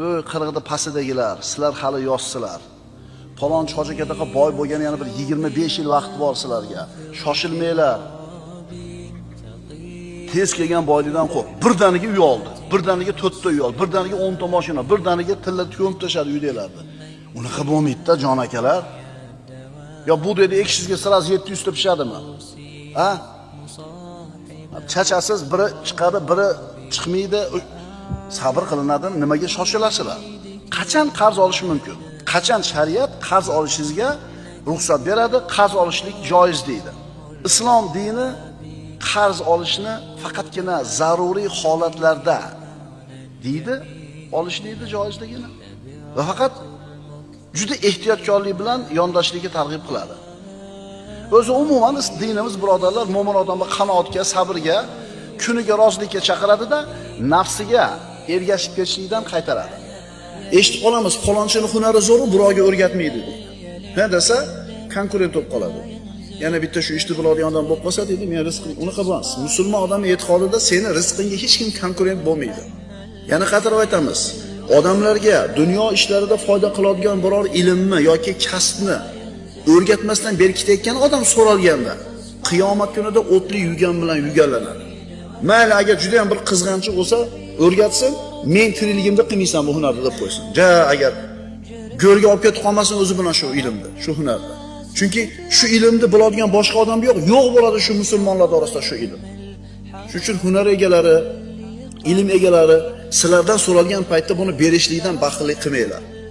"Ey qirg'ida pastidagilar, sizlar hali yoshsizlar. Falon cho'jakaga boy bo'lgan yana bir 25 yil vaqt bor sizlarga. Shoshilmanglar. Tez kelgan boylikdan qo'rq. Birdaniga uy oldi. Birdaniga 4 ta uy oldi. Birdaniga 10 ta mashina, birdaniga tilla ko'mib tashadi uydagilarni. Unaqa bo'lmaydi-da, jon akalar. Yo bu dedi ekishizga siraz 700 ta pishadimi? Ha? Chachasiz biri chiqadi, biri chiqmaydi. Sabr qilinadi, nimaga shoshilasizlar? Qachon qarz olish mumkin? Qachon shariat qarz olishingizga ruxsat beradi, qarz olishlik joiz deydi. Islom dini qarz olishni faqatgina zaruriy holatlarda deydi, olishlikni joizligini va faqat juda ehtiyotkorlik bilan yondashlikka targ'ib qiladi. O'zi umuman dinimiz birodarlar mo'min odamni qanoatga, sabrga, kuniga rozilikka chaqiradi-da, nafsiga ergashib ketishlikdan qaytaradi. Eshitib qolamiz, falonchining hunari zo'ru, birovga o'rgatmaydi deydi. Ha desa, konkurent bo'lib qoladi. Yana bitta shu ishni biladigan odam bo'lib qolsa deydi, men rizqim unaqa emas. Musulmon odamning e'tiqodida seni rizqingga hech kim konkurent bo'lmaydi. Yana qaytarib aytamiz. Odamlarga dunyo ishlarida foyda qiladigan biror ilmni yoki kasbni o'rgatmasdan berib ketayotgan odam so'ralganda, qiyomat kunida o'tli yugan bilan yuganlanadi. Mayli agar juda ham bir qizg'anchiq bo'lsa, o'rgatsin, men tirikligimda qilmaysan bu hunarni deb qo'ysin. Ja agar go'rga olib ketib qolmasin o'zi bilan shu ilmda, shu hunarda. Chunki shu ilmni biladigan boshqa odam yo'q bo'ladi shu musulmonlar orasida shu ilm. Shuning uchun hunar egalari, ilm egalari sizlardan so'ralgan paytda buni berishlikdan baxtli qilmanglar.